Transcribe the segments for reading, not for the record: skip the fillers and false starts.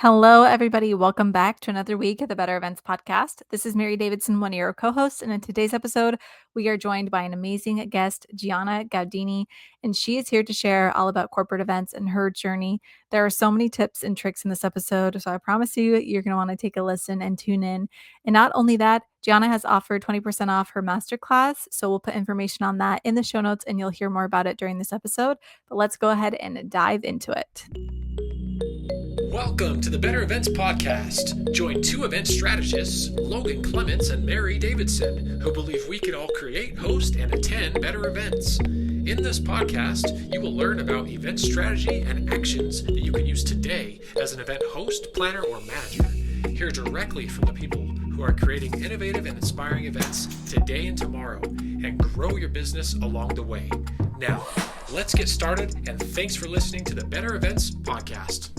Hello, everybody. Welcome back to another week of the Better Events podcast. This is Mary Davidson, one of your co-hosts, and in today's episode, we are joined by an amazing guest, Gianna Gaudini, and she is here to share all about corporate events and her journey. There are so many tips and tricks in this episode, so I promise you're going to want to take a listen and tune in. And not only that, Gianna has offered 20% off her masterclass, so we'll put information on that in the show notes, and you'll hear more about it during this episode. But let's go ahead and dive into it. Welcome to the Better Events Podcast. Join two event strategists, Logan Clements and Mary Davidson, who believe we can all create, host, and attend better events. In this podcast, you will learn about event strategy and actions that you can use today as an event host, planner, or manager. Hear directly from the people who are creating innovative and inspiring events today and tomorrow, and grow your business along the way. Now, let's get started, and thanks for listening to the Better Events Podcast.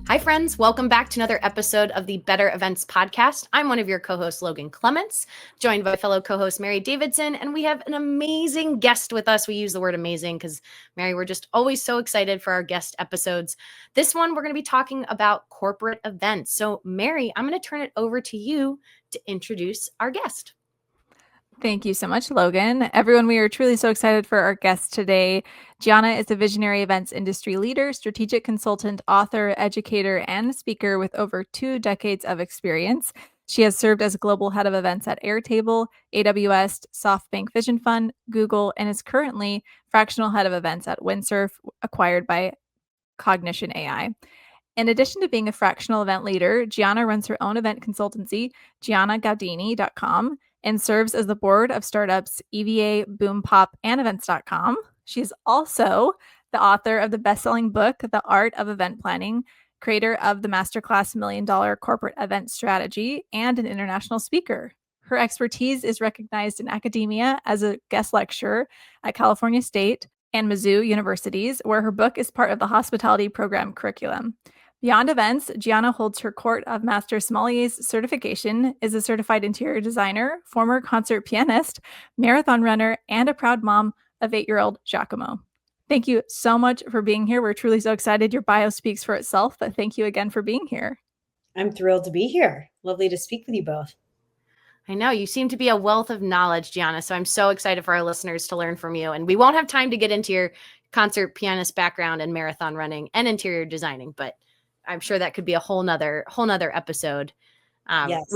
Hi, friends. Welcome back to another episode of the Better Events Podcast. I'm one of your co-hosts, Logan Clements, joined by fellow co-host Mary Davidson, and we have an amazing guest with us. We use the word amazing because, Mary, we're just always so excited for our guest episodes. This one, we're going to be talking about corporate events. So, Mary, I'm going to turn it over to you to introduce our guest. Thank you so much, Logan. Everyone, we are truly so excited for our guest today. Gianna is a visionary events industry leader, strategic consultant, author, educator, and speaker with over 2 decades of experience. She has served as global head of events at Airtable, AWS, SoftBank Vision Fund, Google, and is currently fractional head of events at Windsurf, acquired by Cognition AI. In addition to being a fractional event leader, Gianna runs her own event consultancy, giannagaudini.com, and serves as the board of startups EVA, Boom Pop, and Events.com. She's also the author of the best-selling book, The Art of Event Planning, creator of the Masterclass $1 Million Corporate Event Strategy, and an international speaker. Her expertise is recognized in academia as a guest lecturer at California State and Mizzou universities, where her book is part of the hospitality program curriculum. Beyond events, Gianna holds her Court of Master Sommeliers certification, is a certified interior designer, former concert pianist, marathon runner, and a proud mom of 8-year-old Giacomo. Thank you so much for being here. We're truly so excited. Your bio speaks for itself, but thank you again for being here. I'm thrilled to be here. Lovely to speak with you both. I know you seem to be a wealth of knowledge, Gianna, so I'm so excited for our listeners to learn from you. And we won't have time to get into your concert pianist background and marathon running and interior designing, but I'm sure that could be a whole nother episode. Yes.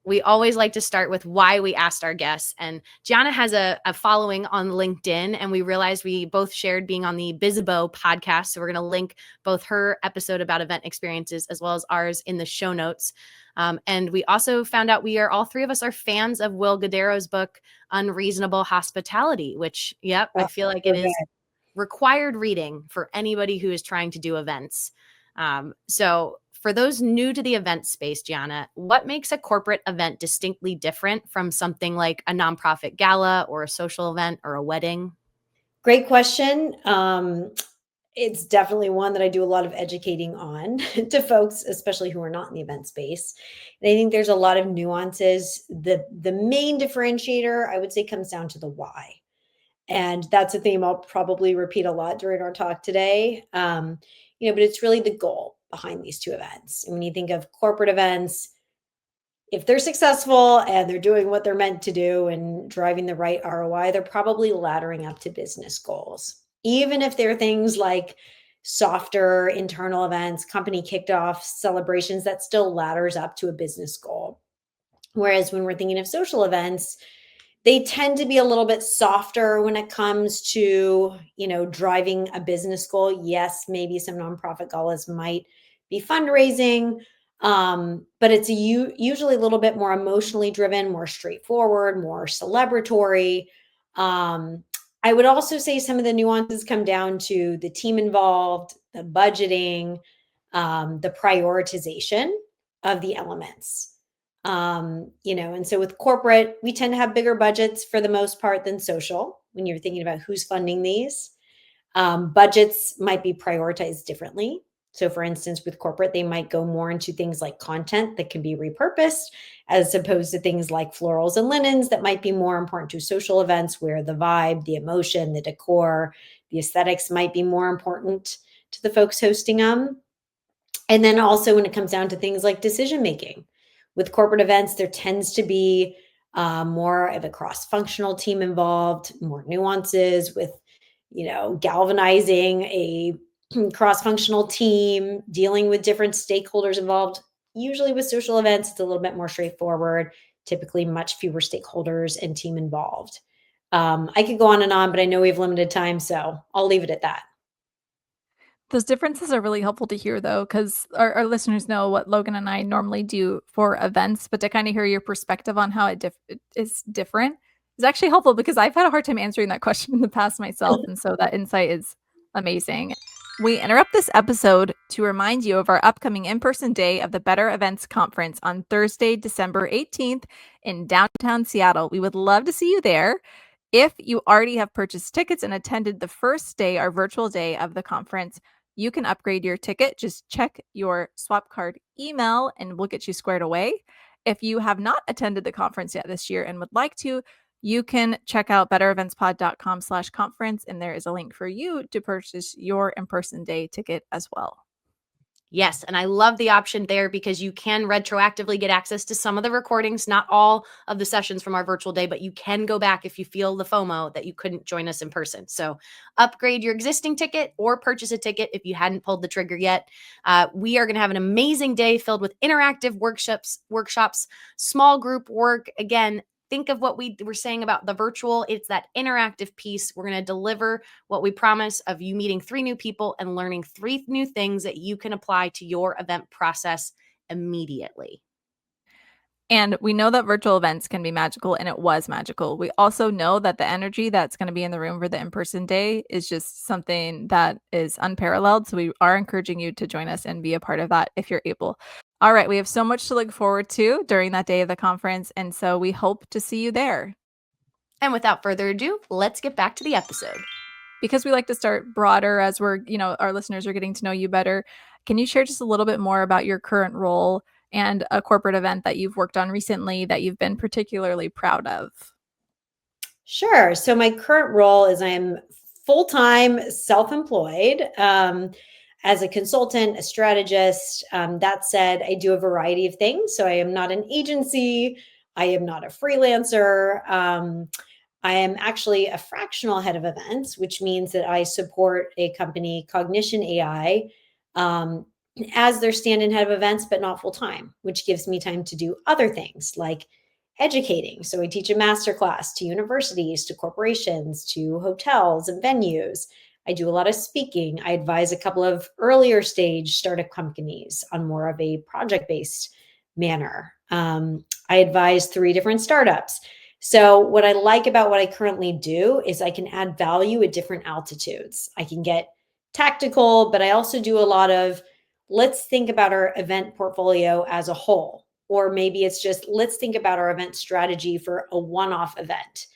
We always like to start with why we asked our guests. And Gianna has a following on LinkedIn, and we realized we both shared being on the Bizzabo podcast. So we're going to link both her episode about event experiences as well as ours in the show notes. And we also found out all three of us are fans of Will Guidero's book, Unreasonable Hospitality, which, I feel like it is required reading for anybody who is trying to do events. So for those new to the event space, Gianna, what makes a corporate event distinctly different from something like a nonprofit gala or a social event or a wedding? Great question. It's definitely one that I do a lot of educating on to folks, especially who are not in the event space. And I think there's a lot of nuances. The main differentiator, I would say, comes down to the why. And that's a theme I'll probably repeat a lot during our talk today. But it's really the goal behind these two events. And when you think of corporate events, if they're successful and they're doing what they're meant to do and driving the right ROI, they're probably laddering up to business goals. Even if they're things like softer internal events, company kickoffs, celebrations, that still ladders up to a business goal. Whereas when we're thinking of social events, they tend to be a little bit softer when it comes to, driving a business goal. Yes, maybe some nonprofit galas might be fundraising, but it's usually a little bit more emotionally driven, more straightforward, more celebratory. I would also say some of the nuances come down to the team involved, the budgeting, the prioritization of the elements. And so with corporate, we tend to have bigger budgets for the most part than social when you're thinking about who's funding these. Budgets might be prioritized differently. So for instance, with corporate, they might go more into things like content that can be repurposed as opposed to things like florals and linens that might be more important to social events where the vibe, the emotion, the decor, the aesthetics might be more important to the folks hosting them. And then also when it comes down to things like decision making with corporate events, there tends to be more of a cross-functional team involved, more nuances with, galvanizing a cross-functional team, dealing with different stakeholders involved. Usually with social events, it's a little bit more straightforward, typically much fewer stakeholders and team involved. I could go on, but I know we have limited time, so I'll leave it at that. Those differences are really helpful to hear, though, because our listeners know what Logan and I normally do for events, but to kind of hear your perspective on how it is different is actually helpful because I've had a hard time answering that question in the past myself. And so that insight is amazing. We interrupt this episode to remind you of our upcoming in person day of the Better Events Conference on Thursday, December 18th in downtown Seattle. We would love to see you there. If you already have purchased tickets and attended the first day, our virtual day of the conference, you can upgrade your ticket. Just check your swap card email and we'll get you squared away. If you have not attended the conference yet this year and would like to, you can check out bettereventspod.com/conference, and there is a link for you to purchase your in-person day ticket as well. Yes, and I love the option there because you can retroactively get access to some of the recordings, not all of the sessions from our virtual day, but you can go back if you feel the FOMO that you couldn't join us in person. So upgrade your existing ticket or purchase a ticket if you hadn't pulled the trigger yet. We are going to have an amazing day filled with interactive workshops, small group work. Again, think of what we were saying about the virtual. It's that interactive piece. We're going to deliver what we promise of you meeting 3 new people and learning 3 new things that you can apply to your event process immediately. And we know that virtual events can be magical, and it was magical. We also know that the energy that's going to be in the room for the in-person day is just something that is unparalleled. So we are encouraging you to join us and be a part of that if you're able. All right, we have so much to look forward to during that day of the conference, and so we hope to see you there. And without further ado, let's get back to the episode. Because we like to start broader as our listeners are getting to know you better, can you share just a little bit more about your current role and a corporate event that you've worked on recently that you've been particularly proud of? Sure. So my current role is I'm full-time self-employed as a consultant, a strategist. That said, I do a variety of things. So I am not an agency. I am not a freelancer. I am actually a fractional head of events, which means that I support a company, Cognition AI, as their stand-in head of events, but not full-time, which gives me time to do other things like educating. So I teach a masterclass to universities, to corporations, to hotels and venues. I do a lot of speaking. I advise a couple of earlier stage startup companies on more of a project-based manner. I advise 3 different startups. So what I like about what I currently do is I can add value at different altitudes. I can get tactical, but I also do a lot of let's think about our event portfolio as a whole. Or maybe it's just let's think about our event strategy for a one-off event.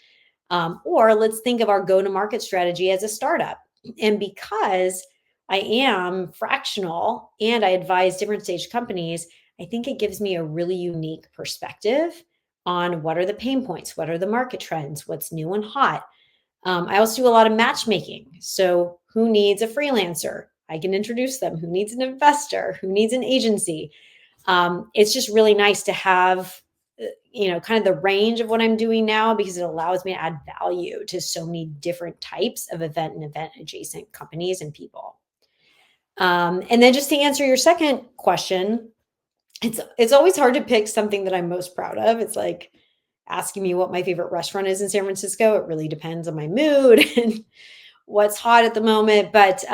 Or let's think of our go-to-market strategy as a startup. And because I am fractional and I advise different stage companies, I think it gives me a really unique perspective on what are the pain points, what are the market trends, what's new and hot. I also do a lot of matchmaking. So who needs a freelancer? I can introduce them. Who needs an investor? Who needs an agency? It's just really nice to have, kind of the range of what I'm doing now because it allows me to add value to so many different types of event and event adjacent companies and people. And then just to answer your second question, it's always hard to pick something that I'm most proud of. It's like asking me what my favorite restaurant is in San Francisco. It really depends on my mood and what's hot at the moment. But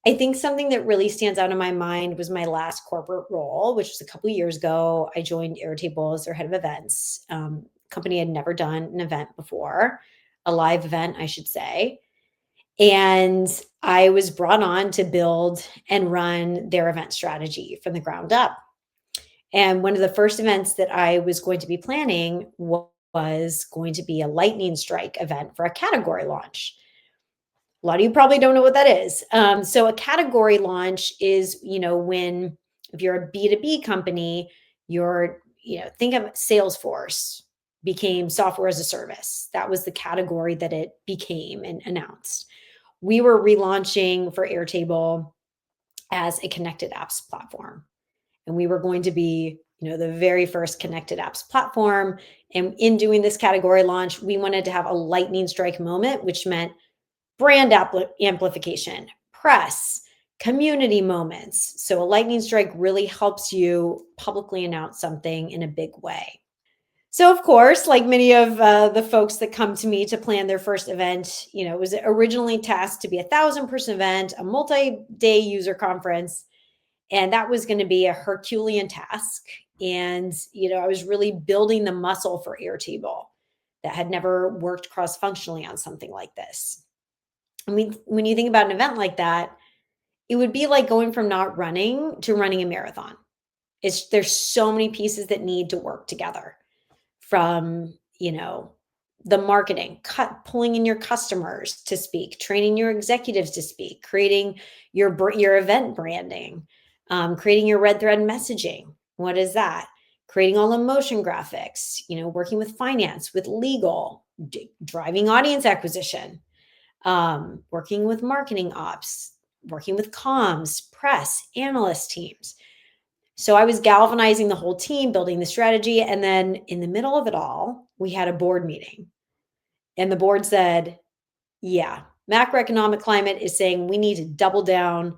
I think something that really stands out in my mind was my last corporate role, which was a couple of years ago. I joined Airtable as their head of events. Company had never done an event before, a live event, I should say. And I was brought on to build and run their event strategy from the ground up. And one of the first events that I was going to be planning was going to be a lightning strike event for a category launch. A lot of you probably don't know what that is. So a category launch is, when if you're a B2B company, think of Salesforce became software as a service. That was the category that it became and announced. we were relaunching for Airtable as a connected apps platform. And we were going to be, the very first connected apps platform. And in doing this category launch, we wanted to have a lightning strike moment, which meant brand amplification, press, community moments. So a lightning strike really helps you publicly announce something in a big way. So of course, like many of the folks that come to me to plan their first event, it was originally tasked to be 1,000-person event, a multi-day user conference. And that was going to be a Herculean task. And, I was really building the muscle for Airtable that had never worked cross-functionally on something like this. I mean, when you think about an event like that, it would be like going from not running to running a marathon. There's so many pieces that need to work together, from, the marketing, pulling in your customers to speak, training your executives to speak, creating your event branding, creating your red thread messaging. What is that? Creating all the motion graphics, working with finance, with legal, driving audience acquisition, working with marketing ops, working with comms, press, analyst teams. So I was galvanizing the whole team, building the strategy. And then in the middle of it all, we had a board meeting. And the board said, yeah, macroeconomic climate is saying we need to double down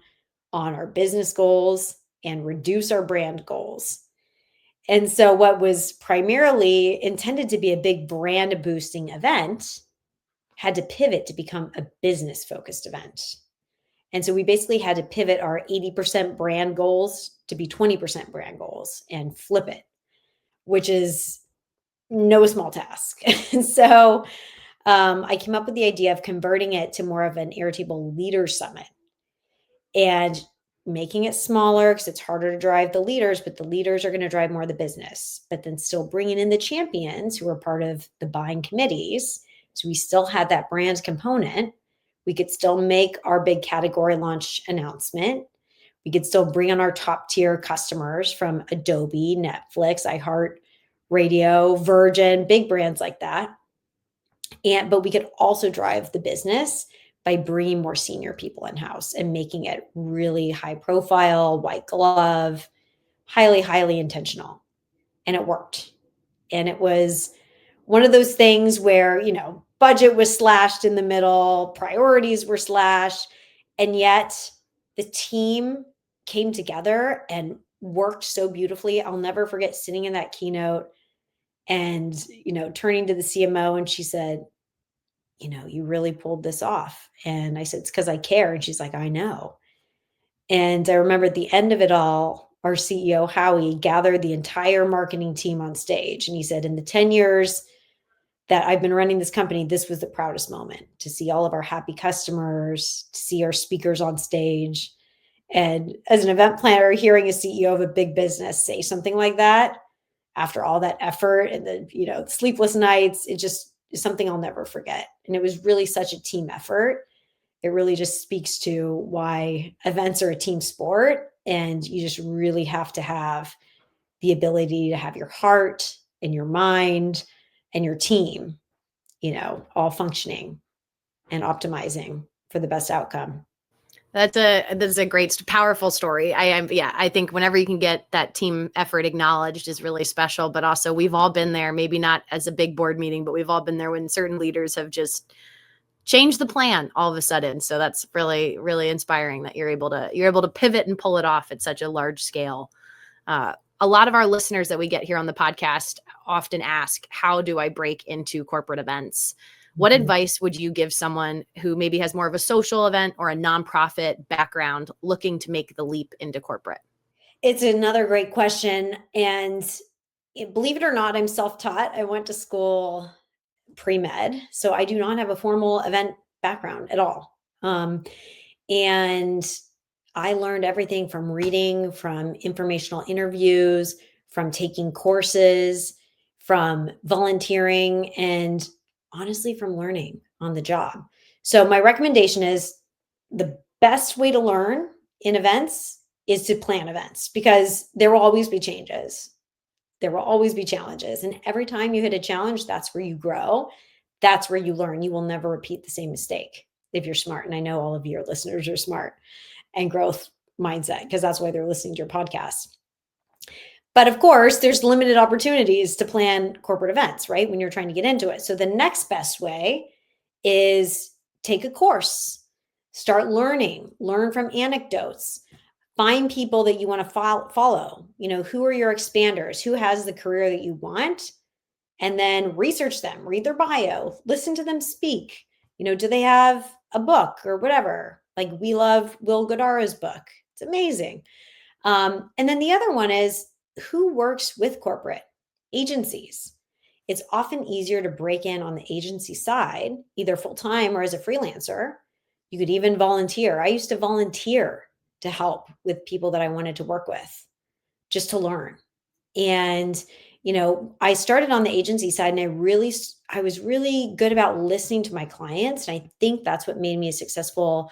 on our business goals and reduce our brand goals. And so what was primarily intended to be a big brand boosting event had to pivot to become a business focused event. And so we basically had to pivot our 80% brand goals to be 20% brand goals and flip it, which is no small task. And so I came up with the idea of converting it to more of an Airtable Leaders Summit and making it smaller, because it's harder to drive the leaders, but the leaders are going to drive more of the business, but then still bringing in the champions who are part of the buying committees. So we still had that brand component. We could still make our big category launch announcement. We could still bring on our top tier customers from Adobe, Netflix, iHeartRadio, Virgin, big brands like that. But we could also drive the business by bringing more senior people in-house and making it really high profile, white glove, highly, highly intentional. And it worked. And it was one of those things where, budget was slashed in the middle, priorities were slashed, and yet the team came together and worked so beautifully. I'll never forget sitting in that keynote and, turning to the CMO, and she said, you really pulled this off. And I said, it's because I care. And she's like, I know. And I remember at the end of it all, our CEO, Howie, gathered the entire marketing team on stage. And he said, in the 10 years that I've been running this company, this was the proudest moment, to see all of our happy customers, to see our speakers on stage. And as an event planner, hearing a CEO of a big business say something like that after all that effort and the sleepless nights, it just is something I'll never forget. And it was really such a team effort. It really just speaks to why events are a team sport, and you just really have to have the ability to have your heart and your mind and your team, all functioning and optimizing for the best outcome. That's a great, powerful story. I think whenever you can get that team effort acknowledged is really special, but also we've all been there, maybe not as a big board meeting, but we've all been there when certain leaders have just changed the plan all of a sudden. So that's really, really inspiring that you're able to pivot and pull it off at such a large scale. A lot of our listeners that we get here on the podcast often ask, how do I break into corporate events? What advice would you give someone who maybe has more of a social event or a nonprofit background looking to make the leap into corporate? It's another great question. And believe it or not, I'm self-taught. I went to school pre-med, so I do not have a formal event background at all. And I learned everything from reading, from informational interviews, from taking courses, from volunteering, and honestly, from learning on the job. So my recommendation is the best way to learn in events is to plan events, because there will always be changes. There will always be challenges. And every time you hit a challenge, that's where you grow. That's where you learn. You will never repeat the same mistake. if you're smart. And I know all of your listeners are smart and growth mindset, because that's why they're listening to your podcast. But of course, there's limited opportunities to plan corporate events, right? When you're trying to get into it. So the next best way is take a course, start learning, learn from anecdotes, find people that you want to follow. Who are your expanders? Who has the career that you want? And then research them, read their bio, listen to them speak. Do they have a book or whatever? Like, we love Will Godara's book. It's amazing. And then the other one is, who works with corporate agencies? It's often easier to break in on the agency side, either full-time or as a freelancer. You could even volunteer. I used to volunteer to help with people that I wanted to work with, just to learn. And, I started on the agency side, and I was really good about listening to my clients. And I think that's what made me a successful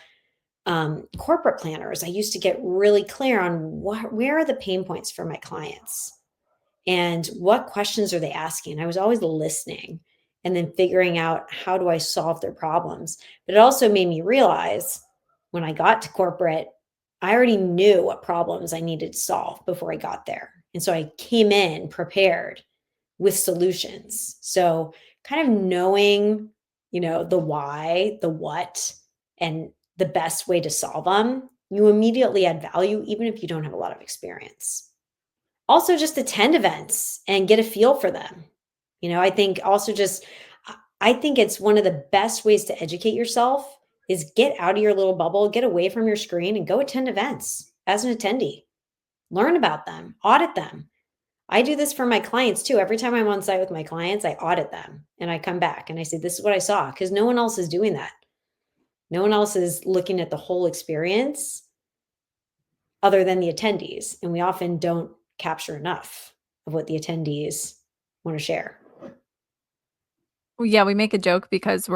corporate planners. I used to get really clear on where are the pain points for my clients and what questions are they asking. I was always listening and then figuring out, how do I solve their problems? But it also made me realize, when I got to corporate, I already knew what problems I needed to solve before I got there. And so I came in prepared with solutions. So kind of knowing, the why, the what, and the best way to solve them, you immediately add value, even if you don't have a lot of experience. Also, just attend events and get a feel for them. I think it's one of the best ways to educate yourself is get out of your little bubble, get away from your screen, and go attend events as an attendee. Learn about them, audit them. I do this for my clients too. Every time I'm on site with my clients, I audit them and I come back and I say, this is what I saw, because no one else is doing that. No one else is looking at the whole experience other than the attendees. And we often don't capture enough of what the attendees want to share. Well, yeah, we make a joke because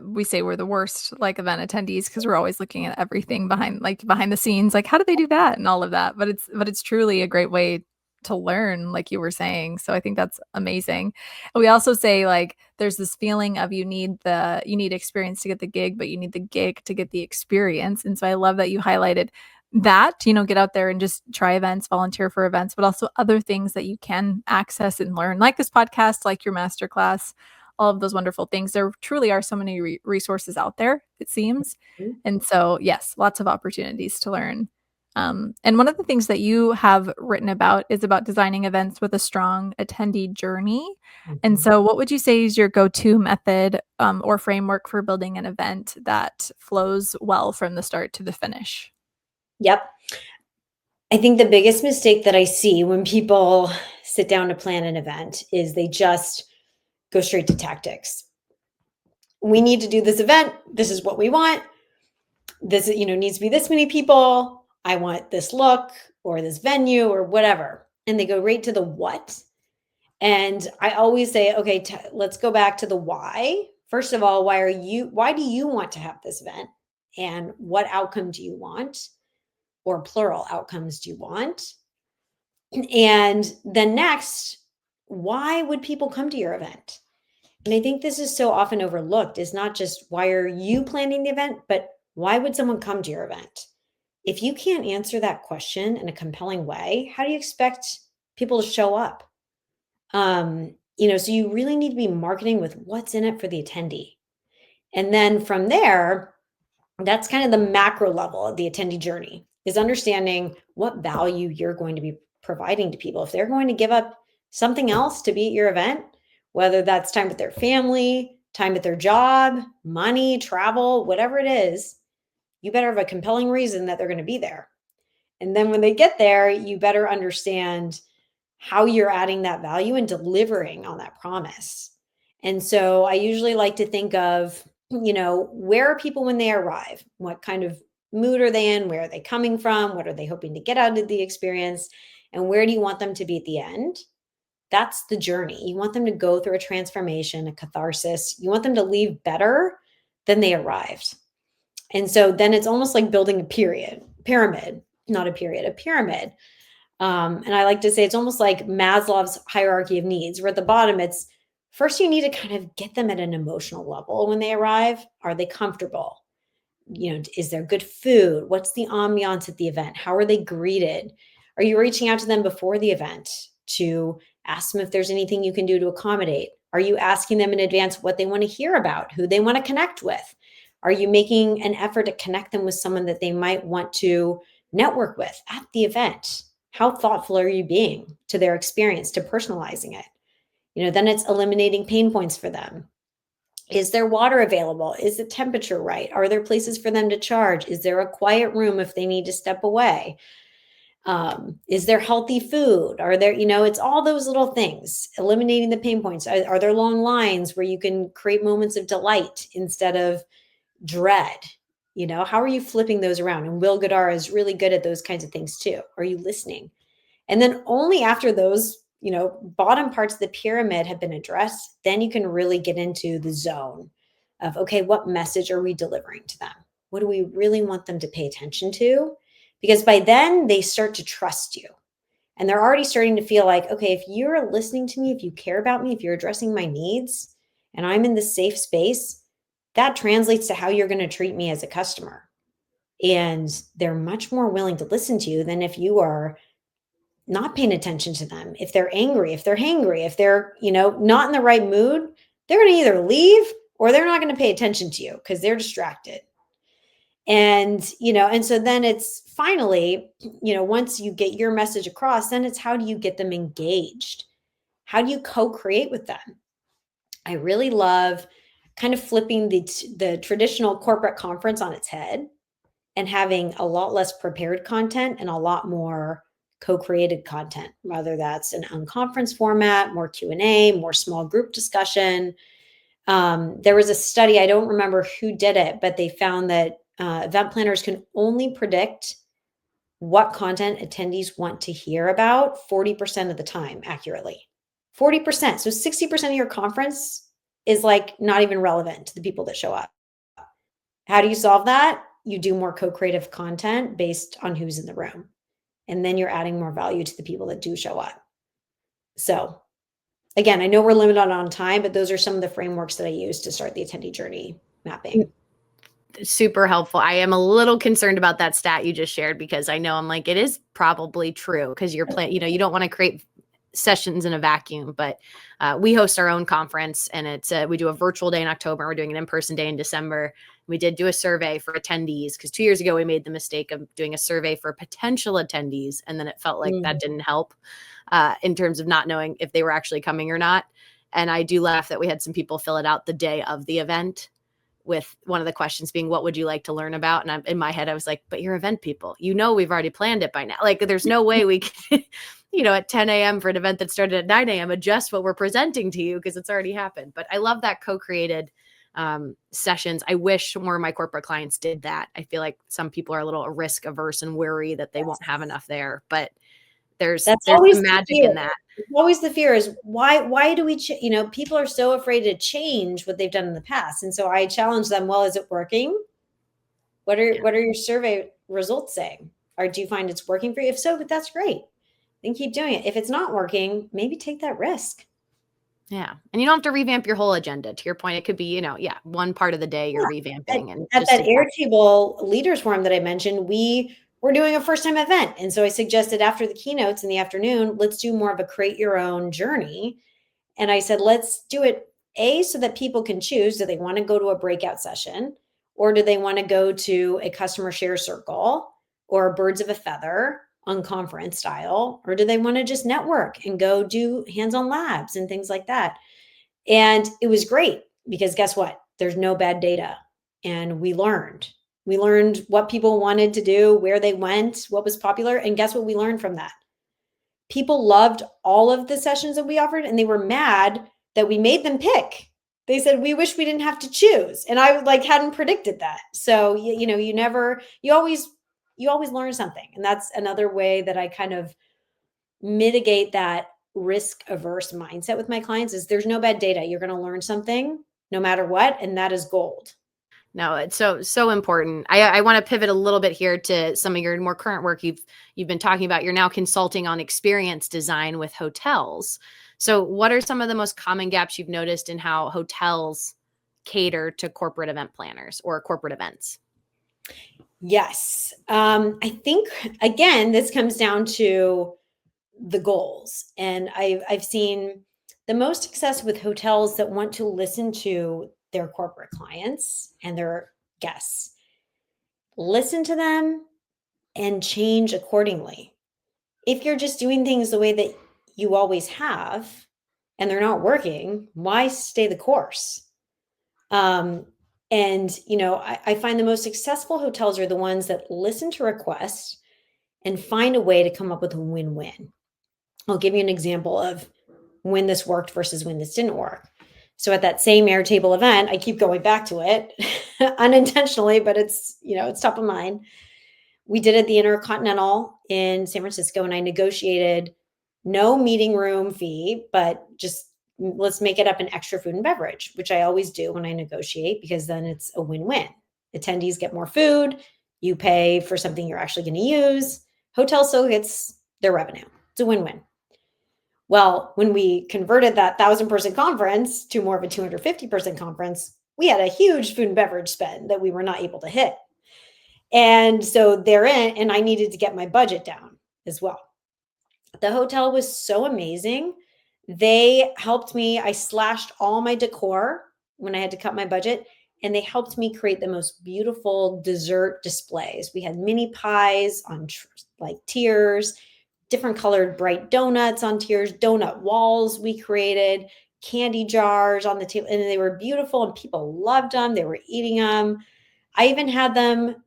we say we're the worst event attendees because we're always looking at everything behind the scenes, like how do they do that and all of that. But it's truly a great way to learn, like you were saying. So I think that's amazing. And we also say there's this feeling of you need experience to get the gig, but you need the gig to get the experience. And so I love that you highlighted that, get out there and just try events, volunteer for events, but also other things that you can access and learn, like this podcast, like your masterclass, all of those wonderful things. There truly are so many resources out there, it seems. Mm-hmm. And so, yes, lots of opportunities to learn. And one of the things that you have written about is about designing events with a strong attendee journey. Mm-hmm. And so what would you say is your go-to method or framework for building an event that flows well from the start to the finish? Yep. I think the biggest mistake that I see when people sit down to plan an event is they just go straight to tactics. We need to do this event. This is what we want. This, needs to be this many people. I want this look or this venue or whatever. And they go right to the what. And I always say, okay, let's go back to the why. First of all, why do you want to have this event? And what outcome do you want? Or plural outcomes do you want? And then next, why would people come to your event? And I think this is so often overlooked, is not just why are you planning the event, but why would someone come to your event? If you can't answer that question in a compelling way, how do you expect people to show up? So you really need to be marketing with what's in it for the attendee. And then from there, that's kind of the macro level of the attendee journey, is understanding what value you're going to be providing to people. If they're going to give up something else to be at your event, whether that's time with their family, time at their job, money, travel, whatever it is, you better have a compelling reason that they're going to be there. And then when they get there, you better understand how you're adding that value and delivering on that promise. And so I usually like to think of, where are people when they arrive? What kind of mood are they in? Where are they coming from? What are they hoping to get out of the experience? And where do you want them to be at the end? That's the journey. You want them to go through a transformation, a catharsis. You want them to leave better than they arrived. And so then it's almost like building a pyramid. And I like to say it's almost like Maslow's hierarchy of needs, where at the bottom, it's first you need to kind of get them at an emotional level when they arrive. Are they comfortable? is there good food? What's the ambiance at the event? How are they greeted? Are you reaching out to them before the event to ask them if there's anything you can do to accommodate? Are you asking them in advance what they want to hear about, who they want to connect with? Are you making an effort to connect them with someone that they might want to network with at the event? How thoughtful are you being to their experience, to personalizing it? Then it's eliminating pain points for them. Is there water available? Is the temperature right? Are there places for them to charge? Is there a quiet room if they need to step away? Is there healthy food? Are there, it's all those little things, eliminating the pain points. Are there long lines where you can create moments of delight instead of dread? How are you flipping those around? And Will Goddard is really good at those kinds of things too. Are you listening? And then only after those, bottom parts of the pyramid have been addressed, then you can really get into the zone of, okay, what message are we delivering to them? What do we really want them to pay attention to? Because by then they start to trust you. And they're already starting to feel like, okay, if you're listening to me, if you care about me, if you're addressing my needs, and I'm in this safe space, that translates to how you're going to treat me as a customer. And they're much more willing to listen to you than if you are not paying attention to them. If they're angry, if they're hangry, if they're, not in the right mood, they're going to either leave or they're not going to pay attention to you because they're distracted. And so then it's finally, once you get your message across, then it's how do you get them engaged? How do you co-create with them? I really love kind of flipping the traditional corporate conference on its head and having a lot less prepared content and a lot more co-created content, whether that's an unconference format, more Q&A, more small group discussion. There was a study, I don't remember who did it, but they found that event planners can only predict what content attendees want to hear about 40% of the time accurately. 40%. So 60% of your conference is like not even relevant to the people that show up. How do you solve that? You do more co-creative content based on who's in the room. And then you're adding more value to the people that do show up. So again, I know we're limited on time, but those are some of the frameworks that I use to start the attendee journey mapping. Super helpful. I am a little concerned about that stat you just shared because I know I'm like, it is probably true because you're playing, you don't want to create sessions in a vacuum, but we host our own conference and it's we do a virtual day in October. We're doing an in-person day in December. We did do a survey for attendees because 2 years ago we made the mistake of doing a survey for potential attendees. And then it felt like that didn't help in terms of not knowing if they were actually coming or not. And I do laugh that we had some people fill it out the day of the event with one of the questions being, what would you like to learn about? And in my head, I was like, but you're event people, we've already planned it by now. Like there's no way we can, at 10 a.m. for an event that started at 9 a.m. adjust what we're presenting to you because it's already happened. But I love that co-created sessions. I wish more of my corporate clients did that. I feel like some people are a little risk averse and worry that they won't have enough there, but there's always some magic in that. It's always the fear is why do we, people are so afraid to change what they've done in the past. And so I challenge them, well, is it working? What are your survey results saying? Or do you find it's working for you? If so, but that's great. Then keep doing it. If it's not working, maybe take that risk. Yeah. And you don't have to revamp your whole agenda. To your point, it could be, one part of the day you're revamping. And at that Airtable leaders forum that I mentioned, we're doing a first time event. And so I suggested after the keynotes in the afternoon, let's do more of a create your own journey. And I said, let's do it so that people can choose. Do they want to go to a breakout session or do they want to go to a customer share circle or birds of a feather on conference style? Or do they want to just network and go do hands-on labs and things like that? And it was great because guess what? There's no bad data. And we learned what people wanted to do, where they went, what was popular. And guess what we learned from that? People loved all of the sessions that we offered and they were mad that we made them pick. They said, we wish we didn't have to choose. And I hadn't predicted that. So, you always learn something. And that's another way that I kind of mitigate that risk averse mindset with my clients is there's no bad data. You're going to learn something no matter what. And that is gold. No, it's so important. I want to pivot a little bit here to some of your more current work you've been talking about. You're now consulting on experience design with hotels. So what are some of the most common gaps you've noticed in how hotels cater to corporate event planners or corporate events? Yes. I think, again, this comes down to the goals. And I've seen the most success with hotels that want to listen to their corporate clients and their guests, listen to them and change accordingly. If you're just doing things the way that you always have and they're not working, why stay the course? Um, and, I find the most successful hotels are the ones that listen to requests and find a way to come up with a win win. I'll give you an example of when this worked versus when this didn't work. So at that same Airtable event, I keep going back to it unintentionally, but it's top of mind. We did it the Intercontinental in San Francisco, and I negotiated no meeting room fee, but just let's make it up an extra food and beverage, which I always do when I negotiate because then it's a win-win. Attendees get more food, you pay for something you're actually going to use. Hotel still gets their revenue. It's a win-win. Well, when we converted that 1,000-person conference to more of a 250-person conference, we had a huge food and beverage spend that we were not able to hit. And so therein, and I needed to get my budget down as well. The hotel was so amazing. They helped me. I slashed all my decor when I had to cut my budget, and they helped me create the most beautiful dessert displays. We had mini pies on like tiers, different colored bright donuts on tiers, donut walls we created, candy jars on the table, and they were beautiful and people loved them. They were eating them. I even had them,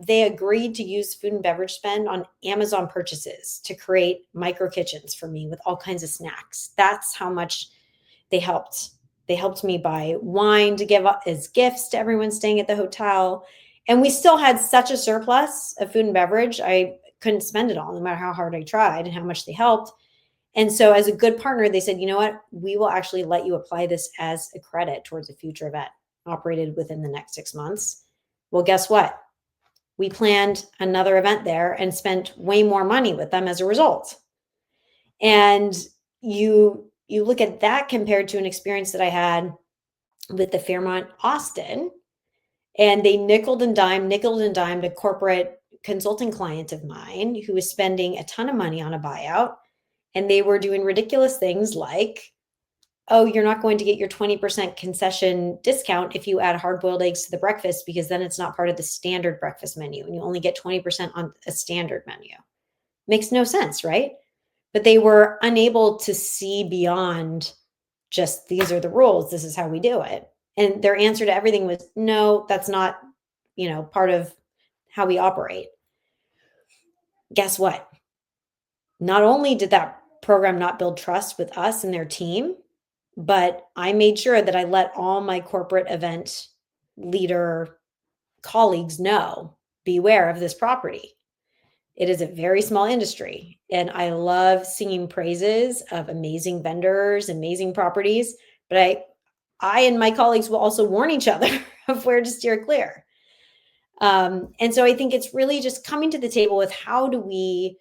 they agreed to use food and beverage spend on Amazon purchases to create micro kitchens for me with all kinds of snacks. That's how much they helped. They helped me buy wine to give up as gifts to everyone staying at the hotel. And we still had such a surplus of food and beverage. I couldn't spend it all, no matter how hard I tried and how much they helped. And so, as a good partner, they said, you know what? We will actually let you apply this as a credit towards a future event operated within the next 6 months. Well, guess what? We planned another event there and spent way more money with them as a result. And you look at that compared to an experience that I had with the Fairmont Austin, and they nickeled and dimed a corporate consulting client of mine who was spending a ton of money on a buyout. And they were doing ridiculous things like, oh, you're not going to get your 20% concession discount if you add hard-boiled eggs to the breakfast because then it's not part of the standard breakfast menu and you only get 20% on a standard menu. Makes no sense, right? But they were unable to see beyond just these are the rules. This is how we do it. And their answer to everything was, no, that's not, part of how we operate. Guess what? Not only did that program not build trust with us and their team, but I made sure that I let all my corporate event leader colleagues know, beware of this property. It is a very small industry, and I love singing praises of amazing vendors, amazing properties, but I and my colleagues will also warn each other of where to steer clear. And so I think it's really just coming to the table with how do we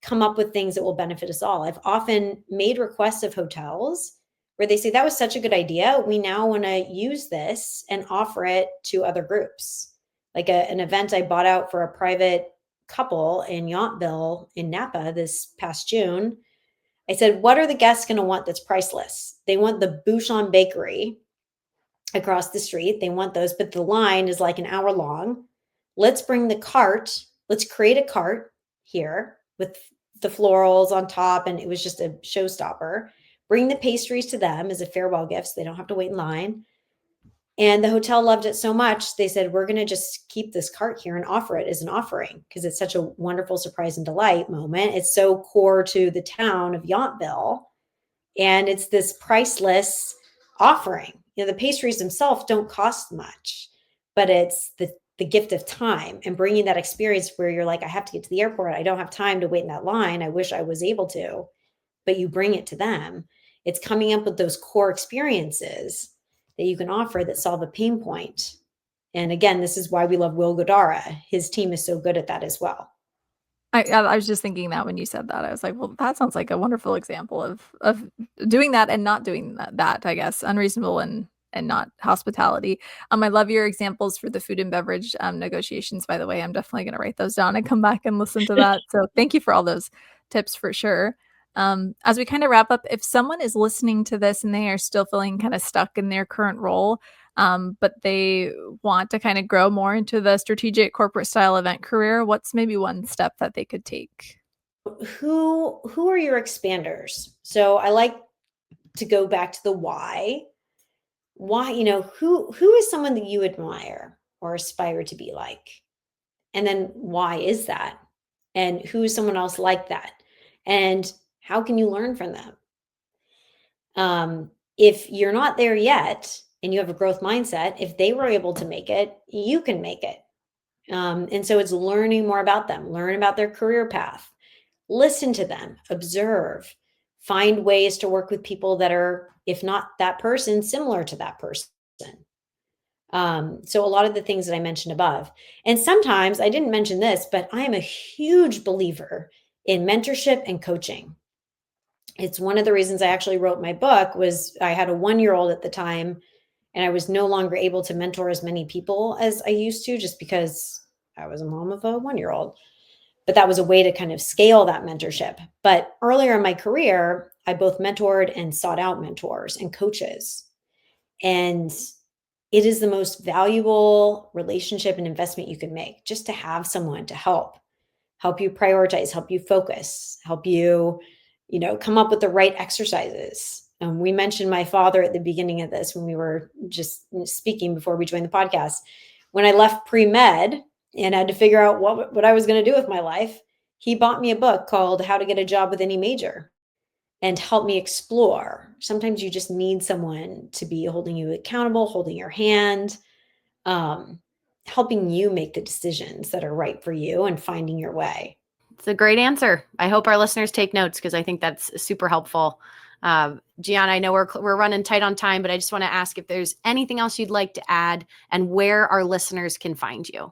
come up with things that will benefit us all. I've often made requests of hotels where they say, that was such a good idea. We now want to use this and offer it to other groups. Like an event I bought out for a private couple in Yountville in Napa this past June. I said, what are the guests going to want that's priceless? They want the Bouchon Bakery across the street. They want those, but the line is like an hour long. Let's bring the cart. Let's create a cart here with the florals on top. And it was just a showstopper. Bring the pastries to them as a farewell gift so they don't have to wait in line. And the hotel loved it so much, they said, we're going to just keep this cart here and offer it as an offering because it's such a wonderful surprise and delight moment. It's so core to the town of Yountville. And it's this priceless offering. The pastries themselves don't cost much, but it's the gift of time and bringing that experience where you're like, I have to get to the airport. I don't have time to wait in that line. I wish I was able to, but you bring it to them. It's coming up with those core experiences that you can offer that solve a pain point. And again, this is why we love Will Godara. His team is so good at that as well. I was just thinking that when you said that, I was like, well, that sounds like a wonderful example of doing that and not doing that, I guess, unreasonable and and not hospitality. I love your examples for the food and beverage negotiations, by the way. I'm definitely going to write those down and come back and listen to that. So thank you for all those tips for sure. As we kind of wrap up, if someone is listening to this and they are still feeling kind of stuck in their current role, but they want to kind of grow more into the strategic corporate style event career, what's maybe one step that they could take? Who are your expanders? So I like to go back to the why. Why, who is someone that you admire or aspire to be like? And then why is that? And who is someone else like that? And how can you learn from them? If you're not there yet and you have a growth mindset, if they were able to make it, you can make it. And so it's learning more about them, learn about their career path, listen to them, observe, find ways to work with people that are, if not that person, similar to that person. So a lot of the things that I mentioned above. And sometimes I didn't mention this, but I am a huge believer in mentorship and coaching. It's one of the reasons I actually wrote my book. Was I had a 1-year-old at the time, and I was no longer able to mentor as many people as I used to, just because I was a mom of a 1-year-old. But that was a way to kind of scale that mentorship. But earlier in my career, I both mentored and sought out mentors and coaches. And it is the most valuable relationship and investment you can make, just to have someone to help you prioritize, help you focus, help you, come up with the right exercises. We mentioned my father at the beginning of this when we were just speaking before we joined the podcast. When I left pre-med and had to figure out what I was going to do with my life, he bought me a book called How to Get a Job with Any Major and helped me explore. Sometimes you just need someone to be holding you accountable, holding your hand, helping you make the decisions that are right for you and finding your way. It's a great answer. I hope our listeners take notes, because I think that's super helpful. Gianna, I know we're running tight on time, but I just want to ask if there's anything else you'd like to add and where our listeners can find you.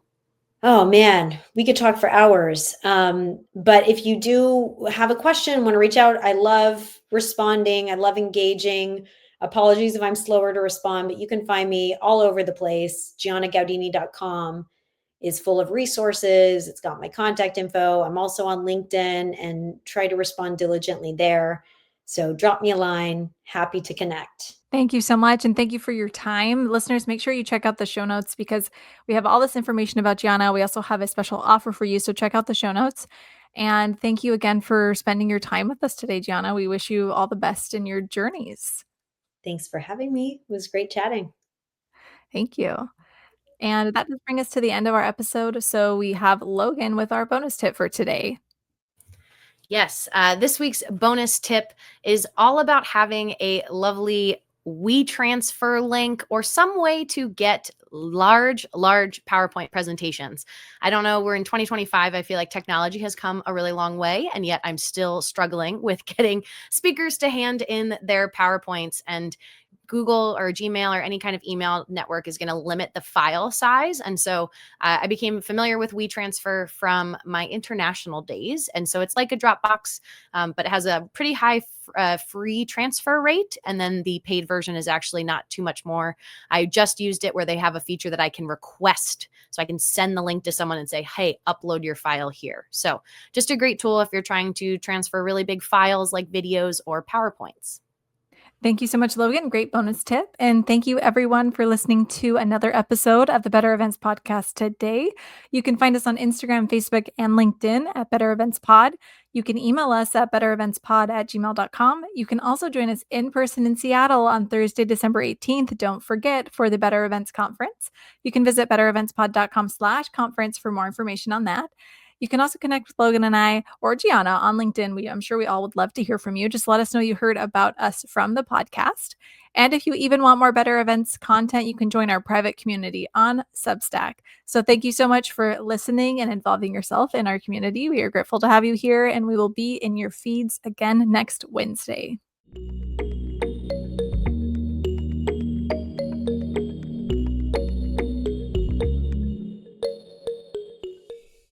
Oh man, we could talk for hours. But if you do have a question, want to reach out, I love responding. I love engaging. Apologies if I'm slower to respond, but you can find me all over the place. GiannaGaudini.com is full of resources. It's got my contact info. I'm also on LinkedIn and try to respond diligently there. So drop me a line. Happy to connect. Thank you so much. And thank you for your time. Listeners, make sure you check out the show notes because we have all this information about Gianna. We also have a special offer for you. So check out the show notes. And thank you again for spending your time with us today, Gianna. We wish you all the best in your journeys. Thanks for having me. It was great chatting. Thank you. And that does bring us to the end of our episode. So we have Logan with our bonus tip for today. Yes, this week's bonus tip is all about having a lovely WeTransfer link or some way to get large PowerPoint presentations. I don't know, we're in 2025. I feel like technology has come a really long way, and yet I'm still struggling with getting speakers to hand in their PowerPoints. And Google or Gmail or any kind of email network is going to limit the file size. And so I became familiar with WeTransfer from my international days. And so it's like a Dropbox, but it has a pretty high free transfer rate. And then the paid version is actually not too much more. I just used it where they have a feature that I can request. So I can send the link to someone and say, hey, upload your file here. So just a great tool if you're trying to transfer really big files like videos or PowerPoints. Thank you so much, Logan. Great bonus tip. And thank you, everyone, for listening to another episode of the Better Events Podcast today. You can find us on Instagram, Facebook, and LinkedIn at Better Events Pod. You can email us at bettereventspod@gmail.com. You can also join us in person in Seattle on Thursday, December 18th. Don't forget, for the Better Events Conference. You can visit bettereventspod.com/conference for more information on that. You can also connect with Logan and I or Gianna on LinkedIn. I'm sure we all would love to hear from you. Just let us know you heard about us from the podcast. And if you even want more Better Events content, you can join our private community on Substack. So thank you so much for listening and involving yourself in our community. We are grateful to have you here, and we will be in your feeds again next Wednesday.